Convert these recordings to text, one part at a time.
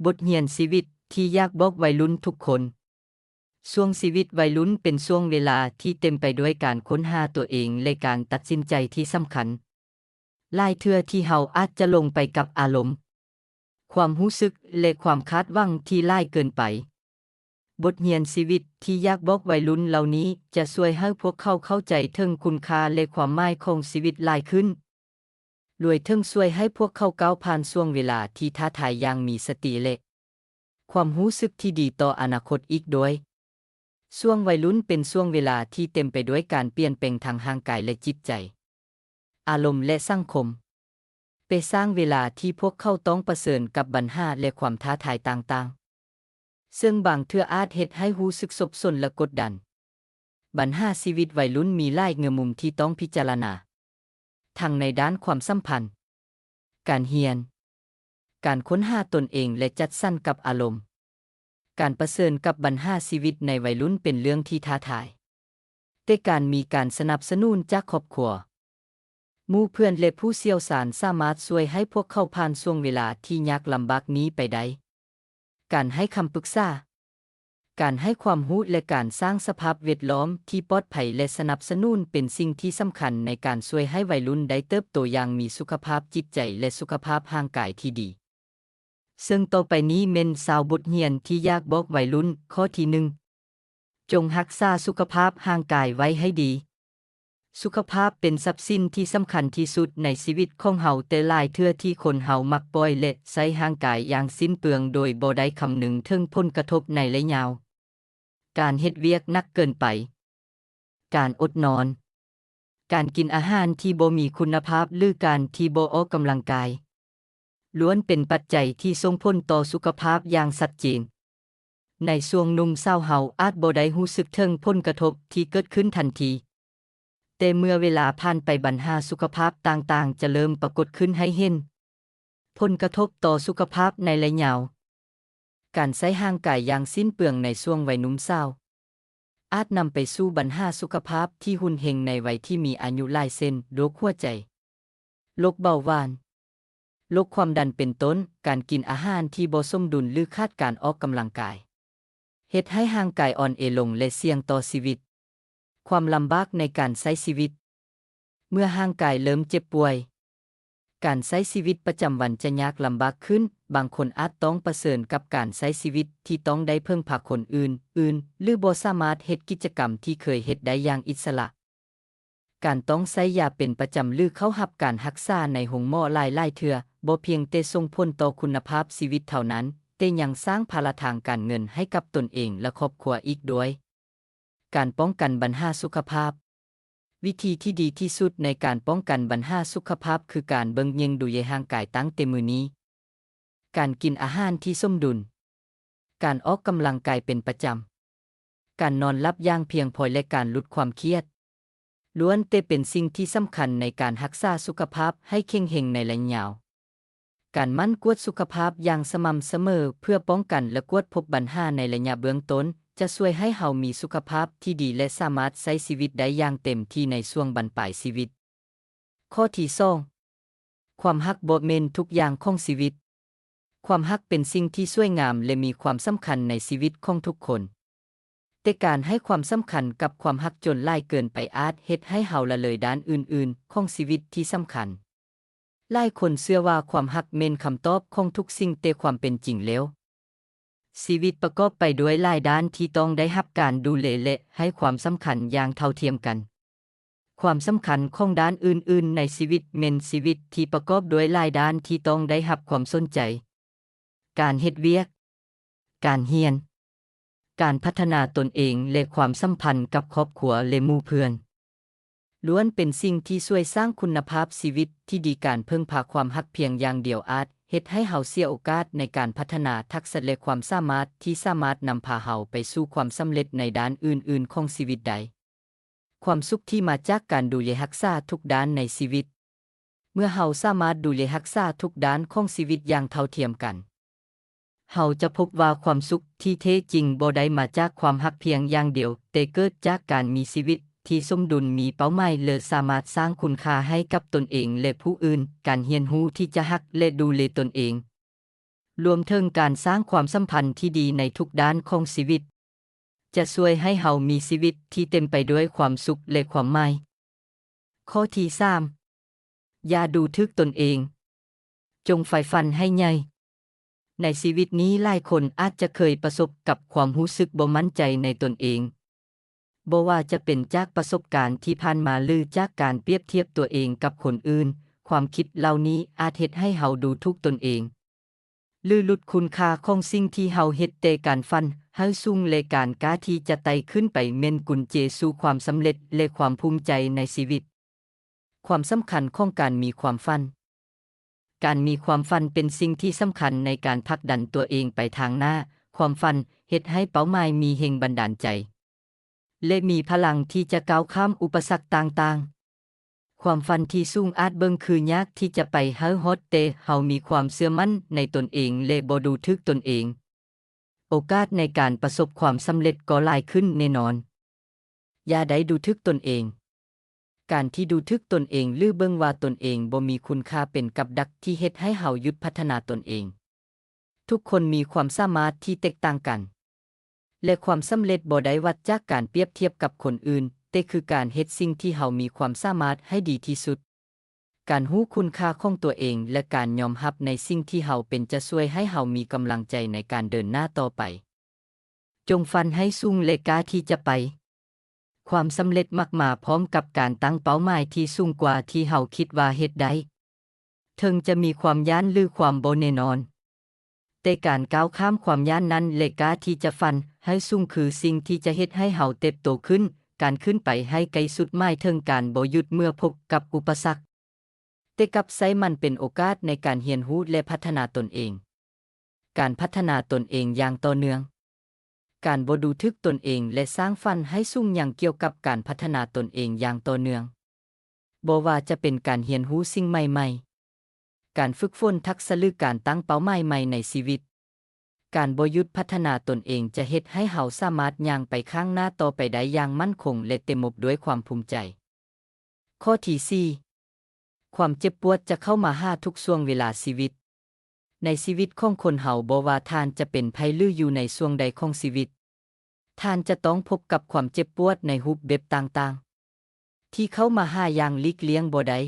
บทเรียนชีวิตที่อยากบอกวัยรุ่นทุกคนช่วงชีวิตวัยรุ่นเป็นช่วงเวลาที่เต็มไปด้วยการค้นหาตัวเองและการตัดสินใจที่สำคัญหลายเทื่อที่เฮาอาจจะลงไปกับอารมณ์ความรู้สึกและความคาดหวังที่หลายเกินไปบทเรียนชีวิตที่อยากบอกวัยรุ่นเหล่านี้จะช่วยให้พวกเขาเข้าใจถึงคุณค่าและความหมายของชีวิตหลายขึ้นรวยถึงช่วยให้พวกเขาก้าวผ่านช่วงเวลาที่ท้าทายอย่างมีสติและความรู้สึกที่ดีต่ออนาคตอีกด้วยช่วงวัยรุ่นเป็นช่วงเวลาที่เต็มไปด้วยการเปลี่ยนแปลงทางร่างกายและจิตใจอารมณ์และสังคมเป็นสร้างเวลาที่พวกเขาต้องเผชิญกับปัญหาและความท้าทายต่างๆซึ่งบางเทื่ออาจเฮ็ดให้รู้สึกสับสนและกดดันปัญหาชีวิตวัยรุ่นมีหลายแง่มุมที่ต้องพิจารณาทั้งในด้านความสัมพันธ์การเรียนการค้นหาตนเองและจัดสรรกับอารมณ์การเผชิญกับปัญหาชีวิตในวัยรุ่นเป็นเรื่องที่ท้าทายแต่การมีการสนับสนุนจากครอบครัวหมู่เพื่อนและผู้เชี่ยวชาญสามารถช่วยให้พวกเขาผ่านช่วงเวลาที่ยากลำบากนี้ไปได้การให้คำปรึกษาการให้ความรู้และการสร้างสภาพแวดล้อมที่ปลอดภัยและสนับสนุนเป็นสิ่งที่สำคัญในการช่วยให้วัยรุ่นได้เติบโตอย่างมีสุขภาพจิตใจและสุขภาพร่างกายที่ดีซึ่งต่อไปนี้เม่น20บทเรียนที่อยากบอกวัยรุ่นข้อที่1จงรักษาสุขภาพร่างกายไว้ให้ดีสุขภาพเป็นทรัพย์สินที่สำคัญที่สุดในชีวิตของเฮาแต่หลายเทื่อที่คนเฮามักปล่อยและใช้ร่างกายอย่างสิ้นเปลืองโดยบ่ได้คำนึงถึงผลกระทบในระยะยาวการเฮ็ดเวียกหนักเกินไปการอดนอนการกินอาหารที่บ่มีคุณภาพหรือการที่บ่ออกกำลังกายล้วนเป็นปัจจัยที่ส่งผลต่อสุขภาพอย่างชัดเจนในช่วงหนุ่มสาวเฮาอาจบ่ได้รู้สึกถึงผลกระทบที่เกิดขึ้นทันทีแต่เมื่อเวลาผ่านไปปัญหาสุขภาพต่างๆจะเริ่มปรากฏขึ้นให้เห็นผลกระทบต่อสุขภาพในระยะยาวการใช้ร่างกายอย่างสิ้นเปลืองในช่วงวัยหนุ่มสาวอาจนำไปสู่ปัญหาสุขภาพที่รุนแรงในวัยที่มีอายุหลายเช่นโรคหัวใจโรคเบาหวานโรคความดันเป็นต้นการกินอาหารที่บ่สมดุลหรือขาดการออกกำลังกายเฮ็ดให้ร่างกายอ่อนเอลงและเสี่ยงต่อชีวิตความลำบากในการใช้ชีวิตเมื่อร่างกายเริ่มเจ็บป่วยการใช้ชีวิตประจำวันจะยากลำบากขึ้นบางคนอาจต้องเผชิญกับการใช้ชีวิตที่ต้องได้พึ่งพาคนอื่นหรือบ่สามารถเฮ็ดกิจกรรมที่เคยเฮ็ดได้อย่างอิสระการต้องใช้ยาเป็นประจำหรือเข้ารับการรักษาในโรงหมอหลายๆเทื่อบ่เพียงแต่ส่งผลต่อคุณภาพชีวิตเท่านั้นแต่ยังสร้างภาระทางการเงินให้กับตนเองและครอบครัวอีกด้วยการป้องกันปัญหาสุขภาพวิธีที่ดีที่สุดในการป้องกันปัญหาสุขภาพคือการเบิ่งแยงดูแลร่างกายตั้งแต่มื้อนี้การกินอาหารที่สมดุลการออกกำลังกายเป็นประจำการนอนหลับอย่างเพียงพอและการลดความเครียดล้วนแต่เป็นสิ่งที่สำคัญในการรักษาสุขภาพให้แข็งแรงในระยะยาวการหมั่นกวดสุขภาพอย่างสม่ำเสมอเพื่อป้องกันและกวดพบปัญหาในระยะเบื้องต้นจะช่วยให้เฮามีสุขภาพที่ดีและสามารถใช้ชีวิตได้อย่างเต็มที่ในช่วงบั้นปลายชีวิตข้อที่2ความรักบ่แม่นทุกอย่างของชีวิตความรักเป็นสิ่งที่สวยงามและมีความสำคัญในชีวิตของทุกคนแต่การให้ความสำคัญกับความรักจนหลายเกินไปอาจเฮ็ดให้เฮาละเลยด้านอื่นๆของชีวิตที่สำคัญหลายคนเชื่อว่าความรักแม่นคำตอบของทุกสิ่งแต่ความเป็นจริงแล้วชีวิตประกอบไปด้วยหลายด้านที่ต้องได้รับการดูแลและให้ความสำคัญอย่างเท่าเทียมกันความสำคัญของด้านอื่นๆในชีวิตแม่นชีวิตที่ประกอบด้วยหลายด้านที่ต้องได้รับความสนใจการเฮ็ดเวียกการเรียนการพัฒนาตนเองและความสัมพันธ์กับครอบครัวและหมู่เพื่อนล้วนเป็นสิ่งที่ช่วยสร้างคุณภาพชีวิตที่ดีการพึ่งพาความรักเพียงอย่างเดียวอาจเฮ็ดให้เฮาเสียโอกาสในการพัฒนาทักษะและความสามารถที่สามารถนำพาเฮาไปสู่ความสำเร็จในด้านอื่นๆของชีวิตได้ความสุขที่มาจากการดูแลรักษาทุกด้านในชีวิตเมื่อเฮาสามารถดูแลรักษาทุกด้านของชีวิตอย่างเท่าเทียมกันเฮาจะพบว่าความสุขที่แท้จริงบ่ได้มาจากความรักเพียงอย่างเดียวแต่เกิดจากการมีชีวิตที่สมดุลมีเป้าหมายและสามารถสร้างคุณค่าให้กับตนเองและผู้อื่นการเรียนรู้ที่จะรักและดูแลตนเอง รวมถึงการสร้างความสัมพันธ์ที่ดีในทุกด้านของชีวิตจะช่วยให้เฮามีชีวิตที่เต็มไปด้วยความสุขและความหมายข้อที่3อย่าดูถูกตนเองจงใฝ่ฝันให้ใหญ่ในชีวิตนี้หลายคนอาจจะเคยประสบกับความรู้สึกบ่มั่นใจในตนเองบ่ว่าจะเป็นจากประสบการณ์ที่ผ่านมาหรือจากการเปรียบเทียบตัวเองกับคนอื่นความคิดเหล่านี้อาจเฮ็ดให้เฮาดูถูกตนเองหรือลดคุณค่าของสิ่งที่เฮาเฮ็ดแต่การฝันให้สูงและการกล้าที่จะไต่ขึ้นไปแม่นกุญแจสู่ความสำเร็จและความภูมิใจในชีวิตความสำคัญของการมีความฝันการมีความฝันเป็นสิ่งที่สำคัญในการผลักดันตัวเองไปทางหน้าความฝันเฮ็ดให้เป้าหมายมีแรงบันดาลใจและมีพลังที่จะก้าวข้ามอุปสรรคต่างๆความฝันที่สูงอาจเบิ่งคือยากที่จะไปให้ฮอดแต่เฮามีความเชื่อมั่นในตนเองและบ่ดูถูกตนเองโอกาสในการประสบความสำเร็จก็หลายขึ้นแน่นอนอย่าได้ดูถูกตนเองการที่ดูถูกตนเองหรือเบิ่งว่าตนเองบ่มีคุณค่าเป็นกับดักที่เฮ็ดให้เฮาหยุดพัฒนาตนเองทุกคนมีความสามารถที่แตกต่างกันและความสำเร็จบ่ได้วัดจากการเปรียบเทียบกับคนอื่นแต่คือการเฮ็ดสิ่งที่เฮามีความสามารถให้ดีที่สุดการรู้คุณค่าของตัวเองและการยอมรับในสิ่งที่เฮาเป็นจะช่วยให้เฮามีกำลังใจในการเดินหน้าต่อไปจงฝันให้สูงและกล้าที่จะไปความสำเร็จมักมาพร้อมกับการตั้งเป้าหมายที่สูงกว่าที่เฮาคิดว่าเฮ็ดได้ถึงจะมีความย้านหรือความบ่แน่นอนแต่การก้าวข้ามความย้านนั้นและกล้าที่จะฝันให้สูงคือสิ่งที่จะเฮ็ดให้เฮาเติบโตขึ้นการขึ้นไปให้ไกลสุดหมายถึงการบ่หยุดเมื่อพบกับอุปสรรคแต่กลับใช้มันเป็นโอกาสในการเรียนรู้และพัฒนาตนเองการพัฒนาตนเองอย่างต่อเนื่องการบ่ดูถูกตนเองและสร้างฝันให้สูงอย่างเกี่ยวกับการพัฒนาตนเองอย่างต่อเนื่องบ่ว่าจะเป็นการเรียนรู้สิ่งใหม่ๆการฝึกฝนทักษะหรือการตั้งเป้าหมายใหม่ในชีวิตการบ่หยุดพัฒนาตนเองจะเฮ็ดให้เฮาสามารถย่างไปข้างหน้าต่อไปได้อย่างมั่นคงและเต็มอกด้วยความภูมิใจข้อที่4ความเจ็บปวดจะเข้ามาหาทุกช่วงเวลาชีวิตในชีวิตของคนเฮาบ่ว่าท่านจะเป็นไผหรืออยู่ในช่วงใดของชีวิตท่านจะต้องพบกับความเจ็บปวดในรูปแบบต่างๆที่เข้ามาหาอย่างหลีกเลี่ยงบ่ได้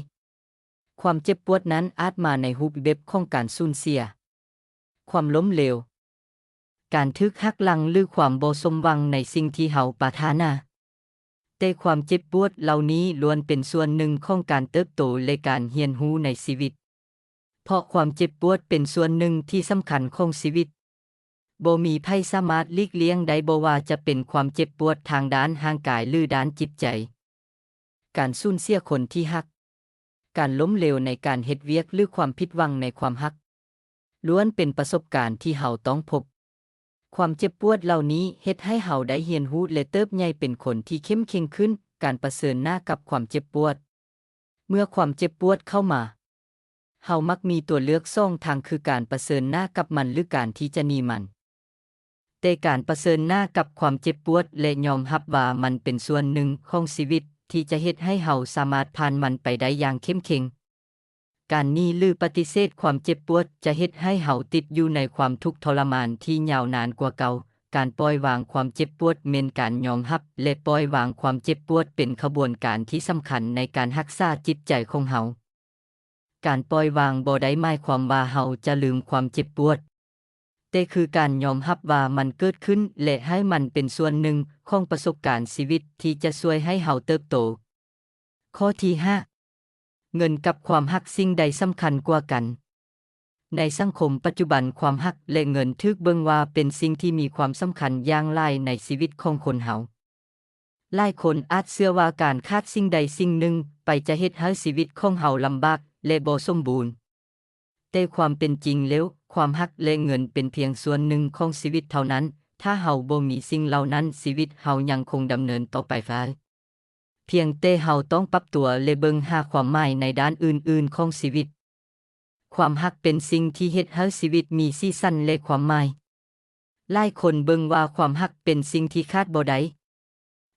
ความเจ็บปวดนั้นอาจมาในรูปแบบของการสูญเสียความล้มเหลวการถูกหักหลังหรือความบ่สมหวังในสิ่งที่เฮาปรารถนาแต่ความเจ็บปวดเหล่านี้ล้วนเป็นส่วนหนึ่งของการเติบโตและการเรียนรู้ในชีวิตเพราะความเจ็บปวดเป็นส่วนหนึ่งที่สำคัญของชีวิตบ่มีไผสามารถหลีกเลี่ยงได้บ่ว่าจะเป็นความเจ็บปวดทางด้านร่างกายหรือด้านจิตใจการสูญเสียคนที่รักการล้มเหลวในการเฮ็ดเวียกหรือความผิดหวังในความรักล้วนเป็นประสบการณ์ที่เฮาต้องพบความเจ็บปวดเหล่านี้เฮ็ดให้เฮาได้เรียนรู้และเติบใหญ่เป็นคนที่เข้มแข็งขึ้นการเผชิญหน้ากับความเจ็บปวดเมื่อความเจ็บปวดเข้ามาเฮามักมีตัวเลือก2ทางคือการเผชิญหน้ากับมันหรือการที่จะหนีมันแต่การเผชิญหน้ากับความเจ็บปวดและยอมรับว่ามันเป็นส่วนหนึ่งของชีวิตที่จะเฮ็ดให้เฮาสามารถผ่านมันไปได้อย่างเข้มแข็งการหนีหรือปฏิเสธความเจ็บปวดจะเฮ็ดให้เฮาติดอยู่ในความทุกข์ทรมานที่ยาวนานกว่าเก่าการปล่อยวางความเจ็บปวดแม่นการยอมรับและปล่อยวางความเจ็บปวดเป็นขบวนการที่สำคัญในการรักษาจิตใจของเฮาการปล่อยวางบ่ได้หมายความว่าเฮาจะลืมความเจ็บปวดแต่คือการยอมรับว่ามันเกิดขึ้นและให้มันเป็นส่วนหนึ่งของประสบการณ์ชีวิตที่จะช่วยให้เฮาเติบโตข้อที่5เงินกับความรักสิ่งใดสำคัญกว่ากันในสังคมปัจจุบันความรักและเงินถูกเบิ่งว่าเป็นสิ่งที่มีความสำคัญอย่างหลายในชีวิตของคนเฮาหลายคนอาจเชื่อว่าการขาดสิ่งใดสิ่งหนึ่งไปจะเฮ็ดให้ชีวิตของเฮาลำบากและบ่สมบูรณ์แต่ความเป็นจริงแล้วความรักและเงินเป็นเพียงส่วนหนึ่งของชีวิตเท่านั้นถ้าเฮาบ่มีสิ่งเหล่านั้นชีวิตเฮายังคงดำเนินต่อไปเพียงแต่เฮาต้องปรับตัวและเบิ่งหาความหมายในด้านอื่นๆของชีวิตความรักเป็นสิ่งที่เฮ็ดให้ชีวิตมีสีสันและความหมายหลายคนเบิ่งว่าความรักเป็นสิ่งที่ขาดบ่ได้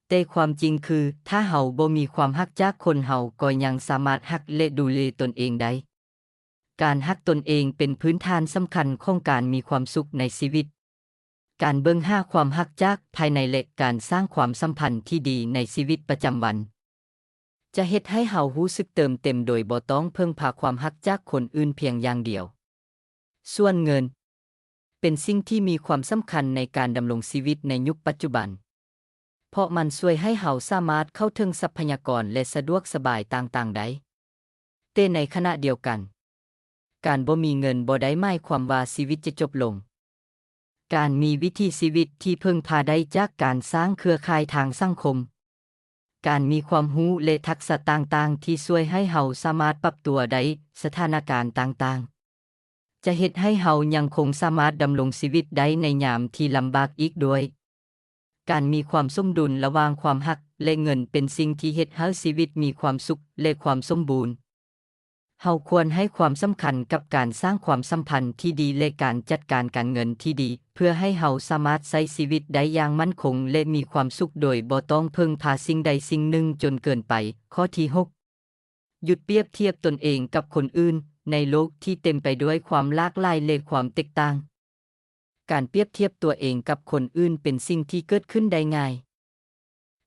แต่ความจริงคือถ้าเฮาบ่มีความรักจากคนเฮาก็ยังสามารถรักและดูแลตนเองได้ การฮักตนเองเป็นพื้นฐานสำคัญของการมีความสุขในชีวิตการเบิ่งหาความฮักจากภายในและการสร้างความสัมพันธ์ที่ดีในชีวิตประจำวันจะเฮ็ดให้เฮารู้สึกเติมเต็มโดยบ่ต้องเพิ่งพาความฮักจากคนอื่นเพียงอย่างเดียวส่วนเงินเป็นสิ่งที่มีความสำคัญในการดำรงชีวิตในยุคปัจจุบันเพราะมันช่วยให้เฮาสามารถเข้าถึงทรัพยากรและสะดวกสบายต่างๆได้แต่ในขณะเดียวกันการบ่มีเงินบ่ได้หมายความว่าชีวิตจะจบลงการมีวิถีชีวิตที่พึ่งพาได้จากการสร้างเครือข่ายทางสังคมการมีความรู้และทักษะต่างๆที่ช่วยให้เฮาสามารถปรับตัวได้สถานการณ์ต่างๆจะเฮ็ดให้เฮายังคงสามารถดำรงชีวิตได้ในยามที่ลำบากอีกด้วยการมีความสมดุลระหว่างความรักและเงินเป็นสิ่งที่เฮ็ดให้ชีวิตมีความสุขและความสมบูรณ์เฮาควรให้ความสำคัญกับการสร้างความสัมพันธ์ที่ดีและการจัดการการเงินที่ดีเพื่อให้เฮาสามารถใช้ชีวิตได้อย่างมั่นคงและมีความสุขโดยบ่ต้องพึ่งพาสิ่งใดสิ่งหนึ่งจนเกินไปข้อที่6หยุดเปรียบเทียบตนเองกับคนอื่นในโลกที่เต็มไปด้วยความหลากหลายและความแตกต่างการเปรียบเทียบตัวเองกับคนอื่นเป็นสิ่งที่เกิดขึ้นได้ง่าย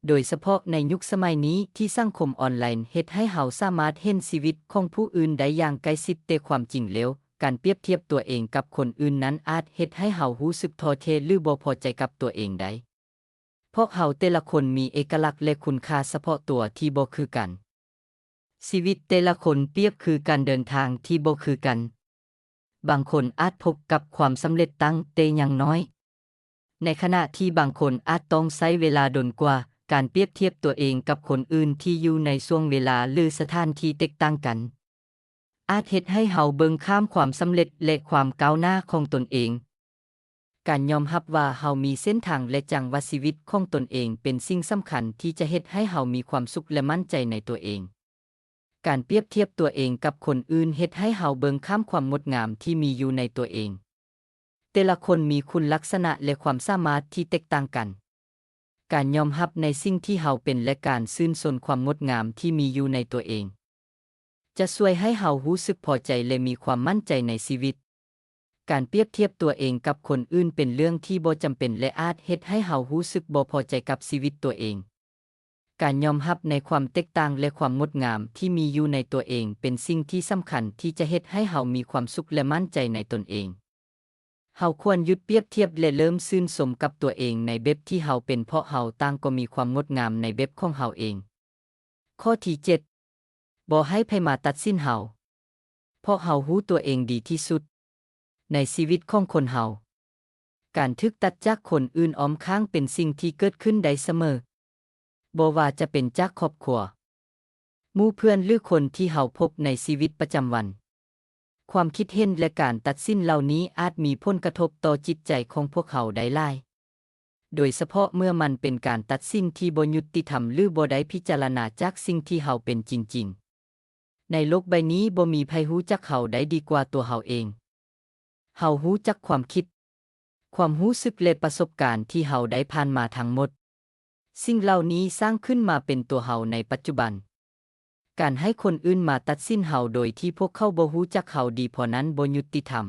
โดยเฉพาะในยุคสมัยนี้ที่สังคมออนไลน์เฮ็ดให้เฮาสามารถเห็นชีวิตของผู้อื่นได้อย่างใกล้ชิดแต่ความจริงแล้วการเปรียบเทียบตัวเองกับคนอื่นนั้นอาจเฮ็ดให้เฮารู้สึกท้อแท้หรือบ่พอใจกับตัวเองได้เพราะเฮาแต่ละคนมีเอกลักษณ์และคุณค่าเฉพาะตัวที่บ่คือกันชีวิตแต่ละคนเปรียบคือการเดินทางที่บ่คือกันบางคนอาจพบกับความสำเร็จตั้งแต่ยังน้อยในขณะที่บางคนอาจต้องใช้เวลาดนกว่าการเปรียบเทียบตัวเองกับคนอื่นที่อยู่ในช่วงเวลาหรือสถานที่แตกต่างกันอาจเฮ็ดให้เฮาเบิ่งข้ามความสำเร็จและความก้าวหน้าของตนเองการยอมรับว่าเฮามีเส้นทางและจังหวะชีวิตของตนเองเป็นสิ่งสำคัญที่จะเฮ็ดให้เฮามีความสุขและมั่นใจในตัวเองการเปรียบเทียบตัวเองกับคนอื่นเฮ็ดให้เฮาเบิ่งข้ามความงดงามที่มีอยู่ในตัวเองแต่ละคนมีคุณลักษณะและความสามารถที่แตกต่างกันการยอมรับในสิ่งที่เฮาเป็นและการชื่นชมความงดงามที่มีอยู่ในตัวเองจะช่วยให้เฮารู้สึกพอใจและมีความมั่นใจในชีวิตการเปรียบเทียบตัวเองกับคนอื่นเป็นเรื่องที่บ่จำเป็นและอาจเฮ็ดให้เฮารู้สึกบ่พอใจกับชีวิตตัวเองการยอมรับในความแตกต่างและความงดงามที่มีอยู่ในตัวเองเป็นสิ่งที่สำคัญที่จะเฮ็ดให้เฮามีความสุขและมั่นใจในตนเองเฮาควรหยุดเปรียบเทียบและเริ่มชื่นชมกับตัวเองในแบบที่เฮาเป็นเพราะเฮาต่างก็มีความงดงามในแบบของเฮาเองข้อที่7บ่ให้ไผมาตัดสินเฮาเพราะเฮารู้ตัวเองดีที่สุดในชีวิตของคนเฮาการถูกตัดจากคนอื่นอ้อมข้างเป็นสิ่งที่เกิดขึ้นได้เสมอบ่ว่าจะเป็นจากครอบครัวหมู่เพื่อนหรือคนที่เฮาพบในชีวิตประจำวันความคิดเห็นและการตัดสินเหล่านี้อาจมีผลกระทบต่อจิตใจของพวกเขาได้หลายโดยเฉพาะเมื่อมันเป็นการตัดสินที่บ่ยุติธรรมหรือบ่ได้พิจารณาจากสิ่งที่เฮาเป็นจริงๆในโลกใบนี้บ่มีไผรู้จักเฮาได้ดีกว่าตัวเฮาเองเฮารู้จักความคิดความรู้สึกและประสบการณ์ที่เฮาได้ผ่านมาทั้งหมดสิ่งเหล่านี้สร้างขึ้นมาเป็นตัวเฮาในปัจจุบันการให้คนอื่นมาตัดสินเฮาโดยที่พวกเขาบ่รู้จักเฮาดีพอนั้นบ่ยุติธรรม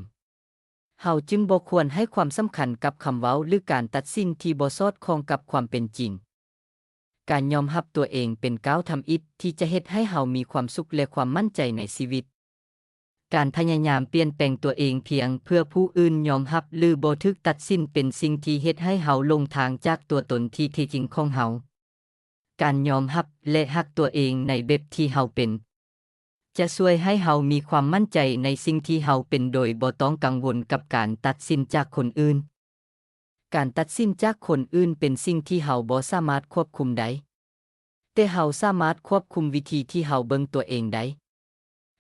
เฮาจึงบ่ควรให้ความสำคัญกับคำเว้าหรือการตัดสินที่บ่สอดคล้องกับความเป็นจริงการยอมรับตัวเองเป็นก้าวทำอิฐที่จะเฮ็ดให้เฮามีความสุขและความมั่นใจในชีวิตการพยายามเปลี่ยนแปลงตัวเองเพียงเพื่อผู้อื่นยอมรับหรือบ่ถูกตัดสินเป็นสิ่งที่เฮ็ดให้เฮาลงทางจากตัวตนที่แท้จริงของเฮาการยอมรับและรักตัวเองในแบบที่เฮาเป็นจะช่วยให้เฮามีความมั่นใจในสิ่งที่เฮาเป็นโดยบ่ต้องกังวลกับการตัดสินจากคนอื่นการตัดสินจากคนอื่นเป็นสิ่งที่เฮาบ่สามารถควบคุมได้แต่เฮาสามารถควบคุมวิธีที่เฮาเบิ่งตัวเองได้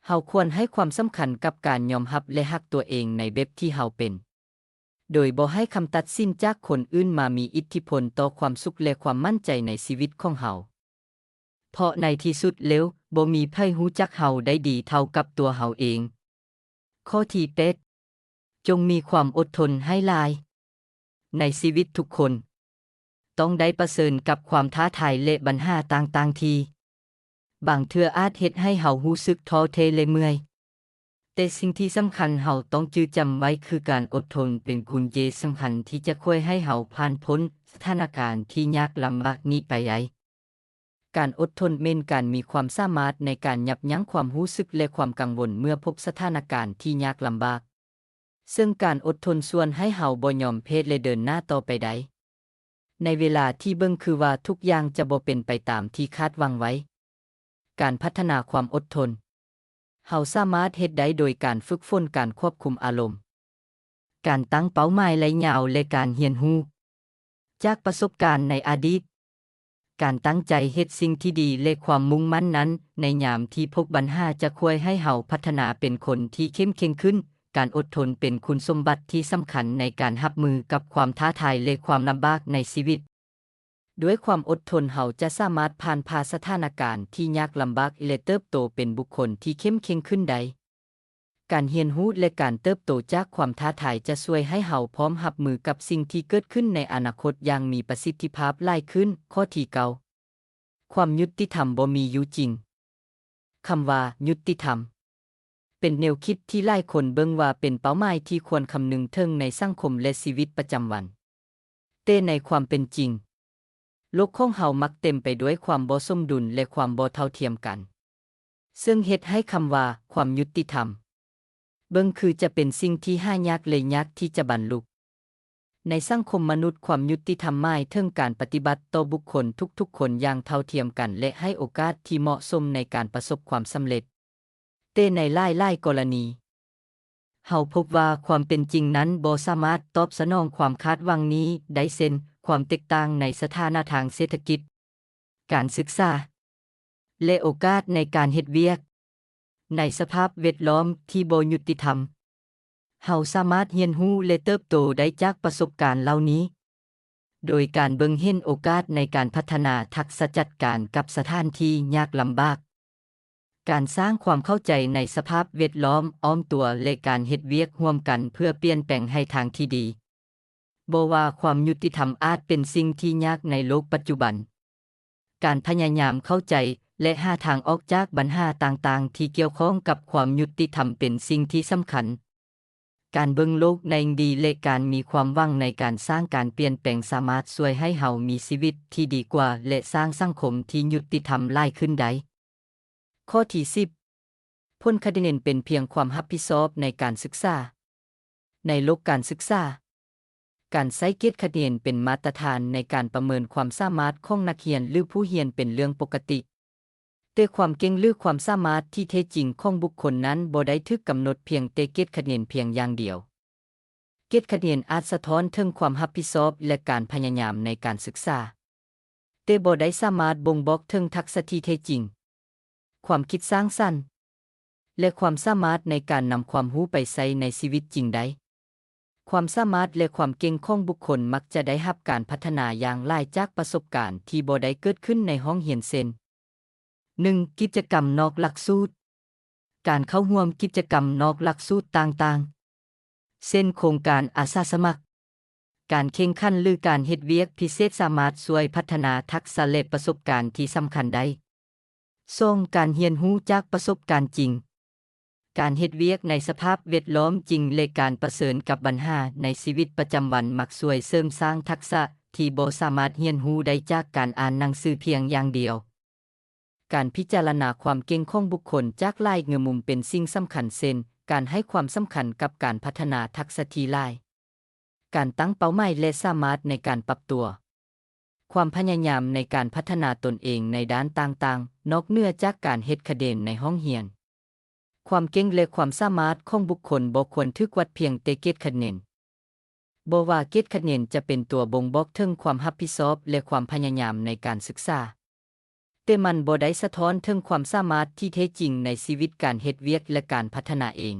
เฮาควรให้ความสำคัญกับการยอมรับและรักตัวเองในแบบที่เฮาเป็นโดยบ่ให้คำตัดสินจากคนอื่นมามีอิทธิพลต่อความสุขและความมั่นใจในชีวิตของเฮาเพราะในที่สุดแล้วบ่มีไผรู้จักเฮาได้ดีเท่ากับตัวเฮาเองข้อที่8จงมีความอดทนให้หลายในชีวิตทุกคนต้องได้ประเสริญกับความท้าทายและปัญหาต่างๆที่บางเทื่ออาจเฮ็ดให้เฮารู้สึกท้อแท้และเมื่อยแ แต่สิ่งที่สำคัญเฮาต้องจื้อจำไว้คือการอดทนเป็นกุญแจสำคัญที่จะช่วยให้เฮาผ่านพ้นสถานการณ์ที่ยากลำบากนี้ไปได้การอดทนแม่นการมีความสามารถในการยับยั้งความรู้สึกและความกังวลเมื่อพบสถานการณ์ที่ยากลำบากซึ่งการอดทนส่วนให้เฮาบ่ยอมแพ้และเดินหน้าต่อไปได้ในเวลาที่เบิ่งคือว่าทุกอย่างจะบ่เป็นไปตามที่คาดหวังไว้การพัฒนาความอดทนเฮาสามารถเฮ็ดได้โดยการฝึกฝนการควบคุมอารมณ์การตั้งเป้าหมายระยะยาวและการเรียนรู้จากประสบการณ์ในอดีตการตั้งใจเฮ็ดสิ่งที่ดีและความมุ่งมั่นนั้นในยามที่พบปัญหาจะช่วยให้เฮาพัฒนาเป็นคนที่เข้มแข็งขึ้นการอดทนเป็นคุณสมบัติที่สำคัญในการรับมือกับความท้าทายและความลำบากในชีวิตด้วยความอดทนเฮาจะสามารถผ่านสถานการณ์ที่ยากลำบากและเติบโตเป็นบุคคลที่เข้มแข็งขึ้นได้การเรียนรู้และการเติบโตจากความท้าทายจะช่วยให้เฮาพร้อมรับมือกับสิ่งที่เกิดขึ้นในอนาคตอย่างมีประสิทธิภาพหลายขึ้นข้อที่เก้าความยุติธรรมบ่มีอยู่จริงคำว่ายุติธรรมเป็นแนวคิดที่หลายคนเบิ่งว่าเป็นเป้าหมายที่ควรคำนึงถึงในสังคมและชีวิตประจำวันแต่ในความเป็นจริงโลกของเฮามักเต็มไปด้วยความบ่สมดุลและความบ่เท่าเทียมกันซึ่งเฮ็ดให้คำว่าความยุติธรรมเบิ่งคือจะเป็นสิ่งที่หายากและยากที่จะบรรลุในสังคมมนุษย์ความยุติธรรมหมายถึงการปฏิบัติต่อบุคคลทุกๆคนอย่างเท่าเทียมกันและให้โอกาสที่เหมาะสมในการประสบความสำเร็จแต่ในหลายๆกรณีเฮาพบว่าความเป็นจริงนั้นบ่สามารถตอบสนองความคาดหวังนี้ได้เช่นความแตกต่างในสถานะทางเศรษฐกิจการศึกษาและโอกาสในการเฮ็ดเวียกในสภาพแวดล้อมที่บ่ยุติธรรมเฮาสามารถเรียนรู้และเติบโตได้จากประสบการณ์เหล่านี้โดยการเบิ่งเห็นโอกาสในการพัฒนาทักษะจัดการกับสถานที่ยากลำบากการสร้างความเข้าใจในสภาพแวดล้อมอ้อมตัวและการเฮ็ดเวียกร่วมกันเพื่อเปลี่ยนแปลงให้ทางที่ดีบ่ว่าความยุติธรรมอาจเป็นสิ่งที่ยากในโลกปัจจุบันการพยายามเข้าใจและหาทางออกจากปัญหาต่างๆที่เกี่ยวข้องกับความยุติธรรมเป็นสิ่งที่สำคัญการเบิ่งโลกในแง่ดีและการมีความหวังในการสร้างการเปลี่ยนแปลงสามารถช่วยให้เฮามีชีวิตที่ดีกว่าและสร้างสังคมที่ยุติธรรมหลายขึ้นได้ข้อที่10ผลคะแนนเป็นเพียงความรับผิดชอบในการศึกษาในโลกการศึกษาการใช้เกรดคะแนนเป็นมาตรฐานในการประเมินความสามารถของนักเรียนหรือผู้เรียนเป็นเรื่องปกติแต่ความเก่งหรือความสามารถที่แท้จริงของบุคคลนั้นบ่ได้ถูกกำหนดเพียงแต่เกรดคะแนนเพียงอย่างเดียวเกรดคะแนนอาจสะท้อนถึงความรับผิดชอบและการพยายามในการศึกษาแต่บ่ได้สามารถบ่งบอกถึงทักษะที่แท้จริงความคิดสร้างสรรค์และความสามารถในการนำความรู้ไปใช้ในชีวิตจริงได้ความสามารถและความเก่งของบุคคลมักจะได้รับการพัฒนาอย่างหลายจากประสบการณ์ที่บ่ได้เกิดขึ้นในห้องเรียนเช่น 1. กิจกรรมนอกหลักสูตรการเข้าร่วมกิจกรรมนอกหลักสูตรต่างๆเช่นโครงการอาสาสมัครการแข่งขันหรือการเฮ็ดเวียกพิเศษสามารถช่วยพัฒนาทักษะและประสบการณ์ที่สำคัญได้ 2. การเรียนรู้จากประสบการณ์จริงการเฮ็ดเวียกในสภาพแวดล้อมจริงและการประเสริญกับปัญหาในชีวิตประจำวันมักช่วยเสริมสร้างทักษะที่บ่สามารถเรียนรู้ได้จากการอ่านหนังสือเพียงอย่างเดียวการพิจารณาความเก่งของบุคคลจากหลายแง่มุมเป็นสิ่งสำคัญเช่นการให้ความสำคัญกับการพัฒนาทักษะที่หลายการตั้งเป้าหมายและสามารถในการปรับตัวความพยายามในการพัฒนาตนเองในด้านต่างๆนอกเหนือจากการเฮ็ดคะแนนในห้องเรียนความเก่งและความสามารถของบุคคลบ่ควรถูกวัดเพียงแต่เกรดคะแนนบ่ว่าเกรดคะแนนจะเป็นตัวบ่งบอกถึงความรับผิดชอบและความพยายามในการศึกษาแต่มันบ่ได้สะท้อนถึงความสามารถที่แท้จริงในชีวิตการเฮ็ดเวียกและการพัฒนาเอง